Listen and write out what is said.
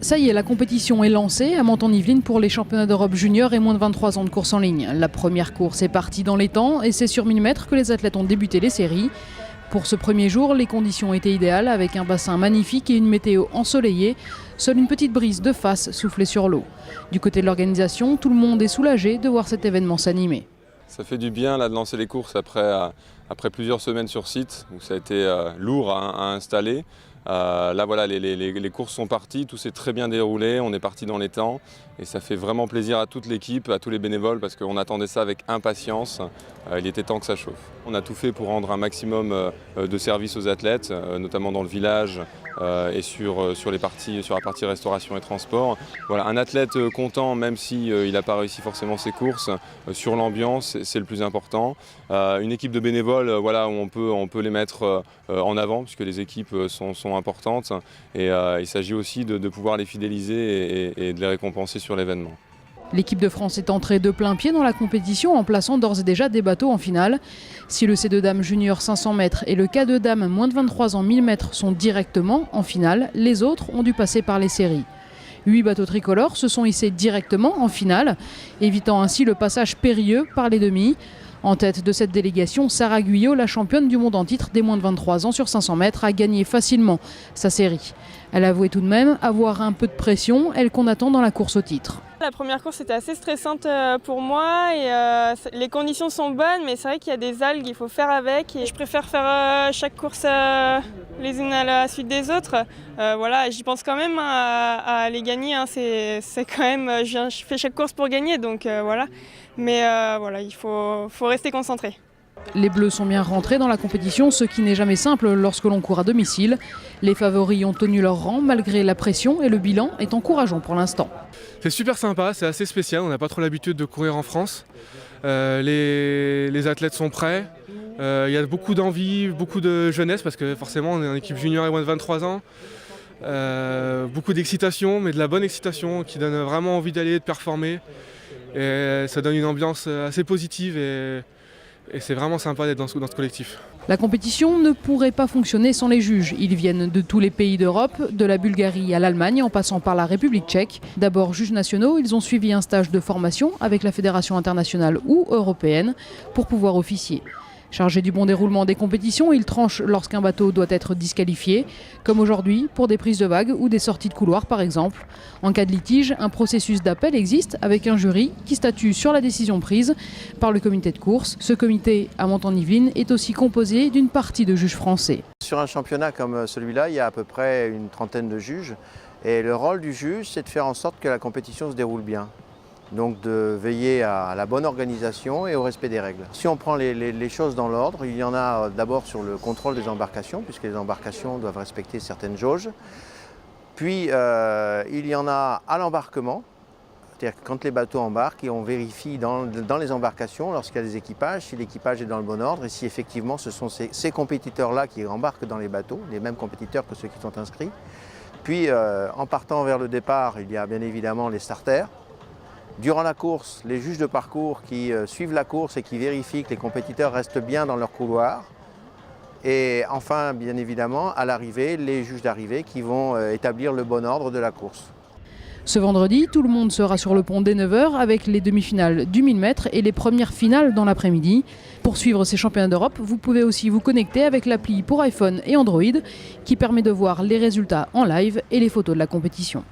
Ça y est, la compétition est lancée à Menton-Yvelines pour les championnats d'Europe juniors et moins de 23 ans de course en ligne. La première course est partie dans les temps et c'est sur 1000 mètres que les athlètes ont débuté les séries. Pour ce premier jour, les conditions étaient idéales avec un bassin magnifique et une météo ensoleillée. Seule une petite brise de face soufflait sur l'eau. Du côté de l'organisation, tout le monde est soulagé de voir cet événement s'animer. Ça fait du bien là, de lancer les courses après plusieurs semaines sur site où ça a été lourd à installer. Là voilà, les courses sont parties, tout s'est très bien déroulé, on est parti dans les temps et ça fait vraiment plaisir à toute l'équipe, à tous les bénévoles parce qu'on attendait ça avec impatience. Il était temps que ça chauffe. On a tout fait pour rendre un maximum de services aux athlètes, notamment dans le village et sur la partie restauration et transport. Voilà, un athlète content même s'il n'a pas réussi forcément ses courses, sur l'ambiance c'est le plus important. Une équipe de bénévoles voilà, où on peut les mettre en avant puisque les équipes sont importantes et il s'agit aussi de pouvoir les fidéliser et de les récompenser sur l'événement. L'équipe de France est entrée de plein pied dans la compétition en plaçant d'ores et déjà des bateaux en finale. Si le C2 Dames Junior 500 mètres et le K2 Dames moins de 23 ans 1000 mètres sont directement en finale, les autres ont dû passer par les séries. 8 bateaux tricolores se sont hissés directement en finale, évitant ainsi le passage périlleux par les demi. En tête de cette délégation, Sarah Guyot, la championne du monde en titre des moins de 23 ans sur 500 mètres, a gagné facilement sa série. Elle avouait tout de même avoir un peu de pression, elle qu'on attend dans la course au titre. La première course était assez stressante pour moi et les conditions sont bonnes, mais c'est vrai qu'il y a des algues, il faut faire avec. Et je préfère faire chaque course les unes à la suite des autres. Voilà, j'y pense quand même à les gagner. Hein. C'est quand même, je fais chaque course pour gagner, donc voilà. Mais voilà, il faut rester concentré. Les Bleus sont bien rentrés dans la compétition, ce qui n'est jamais simple lorsque l'on court à domicile. Les favoris ont tenu leur rang malgré la pression et le bilan est encourageant pour l'instant. C'est super sympa, c'est assez spécial, on n'a pas trop l'habitude de courir en France. Les athlètes sont prêts, il y a beaucoup d'envie, beaucoup de jeunesse parce que forcément on est en équipe junior et moins de 23 ans. Beaucoup d'excitation, mais de la bonne excitation qui donne vraiment envie d'aller et de performer. Et ça donne une ambiance assez positive et c'est vraiment sympa d'être dans ce collectif. La compétition ne pourrait pas fonctionner sans les juges. Ils viennent de tous les pays d'Europe, de la Bulgarie à l'Allemagne en passant par la République tchèque. D'abord juges nationaux, ils ont suivi un stage de formation avec la fédération internationale ou européenne pour pouvoir officier. Chargés du bon déroulement des compétitions, ils tranchent lorsqu'un bateau doit être disqualifié, comme aujourd'hui pour des prises de vagues ou des sorties de couloir par exemple. En cas de litige, un processus d'appel existe avec un jury qui statue sur la décision prise par le comité de course. Ce comité à Menton-Yvelines est aussi composé d'une partie de juges français. Sur un championnat comme celui-là, il y a à peu près une trentaine de juges et le rôle du juge, c'est de faire en sorte que la compétition se déroule bien. Donc de veiller à la bonne organisation et au respect des règles. Si on prend les choses dans l'ordre, il y en a d'abord sur le contrôle des embarcations, puisque les embarcations doivent respecter certaines jauges. Puis il y en a à l'embarquement, c'est-à-dire que quand les bateaux embarquent, on vérifie dans les embarcations, lorsqu'il y a des équipages, si l'équipage est dans le bon ordre et si effectivement ce sont ces compétiteurs-là qui embarquent dans les bateaux, les mêmes compétiteurs que ceux qui sont inscrits. Puis en partant vers le départ, il y a bien évidemment les starters. Durant la course, les juges de parcours qui suivent la course et qui vérifient que les compétiteurs restent bien dans leur couloir. Et enfin, bien évidemment, à l'arrivée, les juges d'arrivée qui vont établir le bon ordre de la course. Ce vendredi, tout le monde sera sur le pont dès 9h avec les demi-finales du 1000 mètres et les premières finales dans l'après-midi. Pour suivre ces championnats d'Europe, vous pouvez aussi vous connecter avec l'appli pour iPhone et Android qui permet de voir les résultats en live et les photos de la compétition.